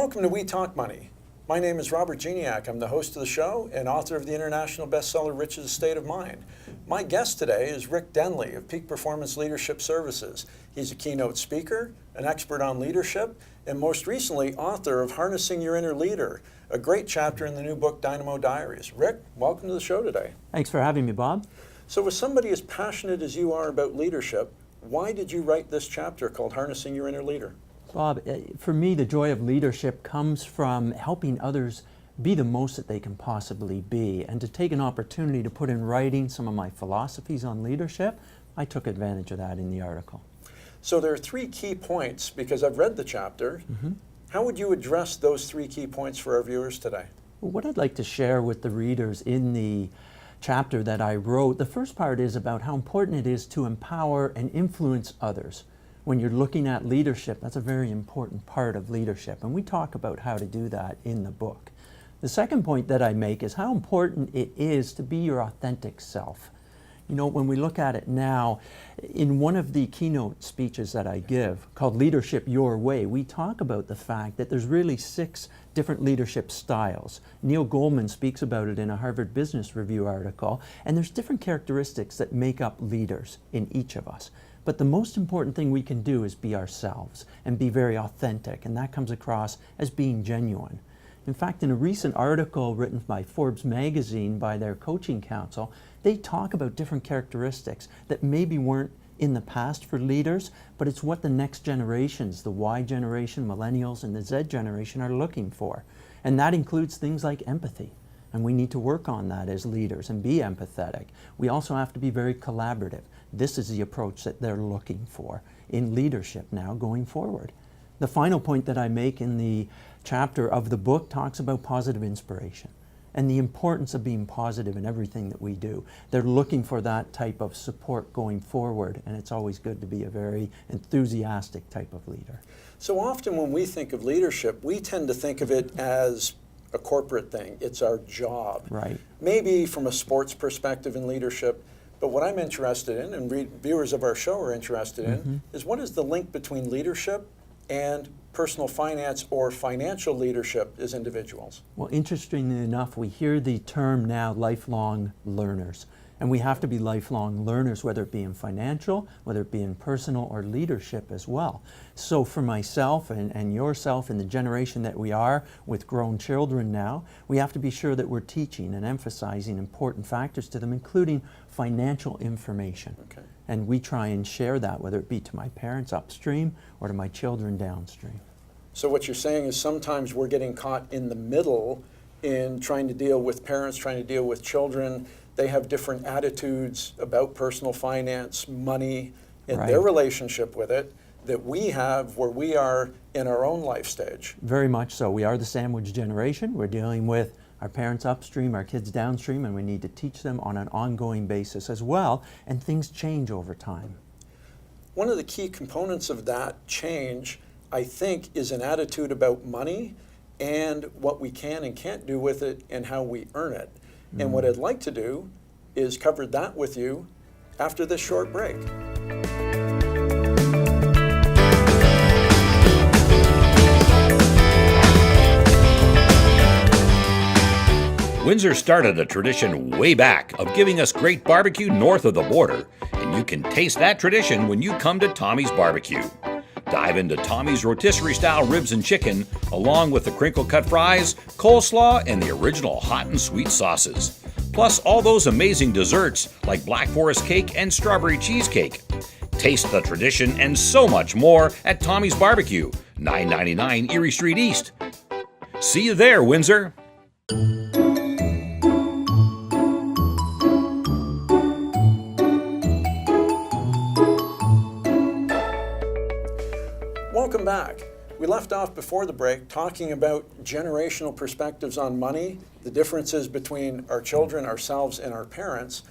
Welcome to We Talk Money. My name is Robert Geniak. I'm the host of the show and author of the international bestseller, Rich is a State of Mind. My guest today is Rick Denley of Peak Performance Leadership Services. He's a keynote speaker, an expert on leadership, and most recently, author of Harnessing Your Inner Leader, a great chapter in the new book, Dynamo Diaries. Rick, welcome to the show today. Thanks for having me, Bob. So with somebody as passionate as you are about leadership, why did you write this chapter called Harnessing Your Inner Leader? Bob, for me, the joy of leadership comes from helping others be the most that they can possibly be. And to take an opportunity to put in writing some of my philosophies on leadership, I took advantage of that in the article. So there are three key points, because I've read the chapter. How would you address those three key points for our viewers today? Well, what I'd like to share with the readers in the chapter that I wrote, the first part is about how important it is to empower and influence others. When you're looking at leadership, that's a very important part of leadership, and we talk about how to do that in the book. The second point that I make is how important it is to be your authentic self. You know, when we look at it now, in one of the keynote speeches that I give, called Leadership Your Way, we talk about the fact that there's really 6 different leadership styles. Neil Goldman speaks about it in a Harvard Business Review article, and there's different characteristics that make up leaders in each of us. But the most important thing we can do is be ourselves and be very authentic, and that comes across as being genuine. In fact, in a recent article written by Forbes magazine by their coaching council, they talk about different characteristics that maybe weren't in the past for leaders, but it's what the next generations, the Y generation, millennials, and the Z generation are looking for. And that includes things like empathy. And we need to work on that as leaders and be empathetic. We also have to be very collaborative. This is the approach that they're looking for in leadership now going forward. The final point that I make in the chapter of the book talks about positive inspiration and the importance of being positive in everything that we do. They're looking for that type of support going forward, and it's always good to be a very enthusiastic type of leader. So often when we think of leadership, we tend to think of it as a corporate thing. It's our job. Right. Maybe from a sports perspective in leadership, but what I'm interested in, and viewers of our show are interested in, is what is the link between leadership and personal finance or financial leadership as individuals? Well, interestingly enough, we hear the term now lifelong learners. And we have to be lifelong learners, whether it be in financial, whether it be in personal or leadership as well. So for myself and yourself and the generation that we are with grown children now, we have to be sure that we're teaching and emphasizing important factors to them, including financial information. Okay. And we try and share that, whether it be to my parents upstream or to my children downstream. So what you're saying is sometimes we're getting caught in the middle in trying to deal with parents, trying to deal with children. They have different attitudes about personal finance, money, and their relationship with it that we have where we are in our own life stage. Very much so. We are the sandwich generation. We're dealing with our parents upstream, our kids downstream, and we need to teach them on an ongoing basis as well, and things change over time. One of the key components of that change, I think, is an attitude about money and what we can and can't do with it and how we earn it. And what I'd like to do is cover that with you after this short break. Windsor started a tradition way back of giving us great barbecue north of the border, and you can taste that tradition when you come to Tommy's Barbecue. Dive into Tommy's rotisserie-style ribs and chicken, along with the crinkle-cut fries, coleslaw, and the original hot and sweet sauces. Plus all those amazing desserts like Black Forest cake and strawberry cheesecake. Taste the tradition and so much more at Tommy's Barbecue, 999 Erie Street East. See you there, Windsor. Welcome back. We left off before the break talking about generational perspectives on money, the differences between our children, ourselves, and our parents.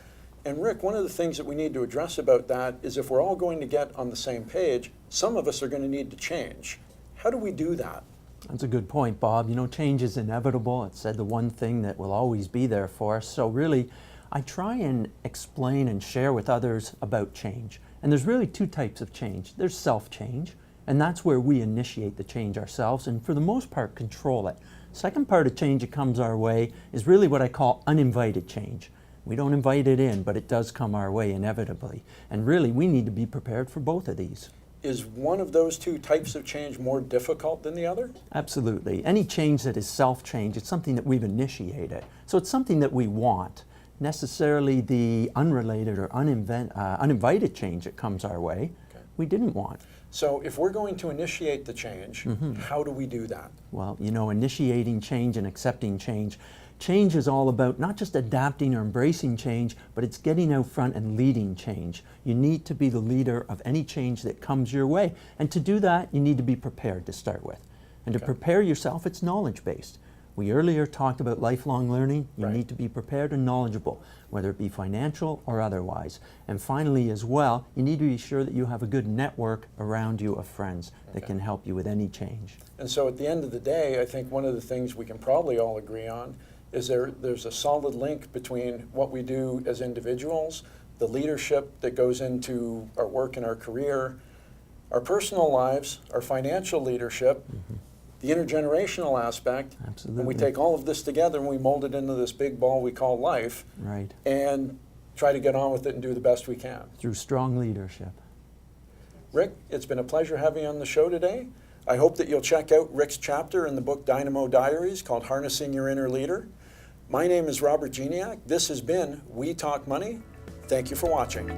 And Rick, one of the things that we need to address about that is if we're all going to get on the same page, some of us are going to need to change. How do we do that? That's a good point, Bob. You know, change is inevitable. It's said the one thing that will always be there for us. So really, I try and explain and share with others about change. And there's really 2 types of change. There's self-change, And that's where we initiate the change ourselves and for the most part control it. Second part of change that comes our way is really what I call uninvited change. We don't invite it in, but it does come our way inevitably. And really we need to be prepared for both of these. Is one of those two types of change more difficult than the other? Absolutely. Any change that is self-change, it's something that we've initiated. So it's something that we want. Necessarily the unrelated or uninvited change that comes our way, we didn't want. So if we're going to initiate the change, how do we do that? Well, you know, initiating change and accepting change. Change is all about not just adapting or embracing change, but it's getting out front and leading change. You need to be the leader of any change that comes your way. And to do that, you need to be prepared to start with. And to prepare yourself, it's knowledge-based. We earlier talked about lifelong learning. You need to be prepared and knowledgeable, whether it be financial or otherwise. And finally as well, you need to be sure that you have a good network around you of friends that can help you with any change. And so at the end of the day, I think one of the things we can probably all agree on is there's a solid link between what we do as individuals, the leadership that goes into our work and our career, our personal lives, our financial leadership, the intergenerational aspect. Absolutely. And we take all of this together and we mold it into this big ball we call life. Right. And try to get on with it and do the best we can. Through strong leadership. Rick, it's been a pleasure having you on the show today. I hope that you'll check out Rick's chapter in the book Dynamo Diaries called Harnessing Your Inner Leader. My name is Robert Geniak. This has been We Talk Money. Thank you for watching.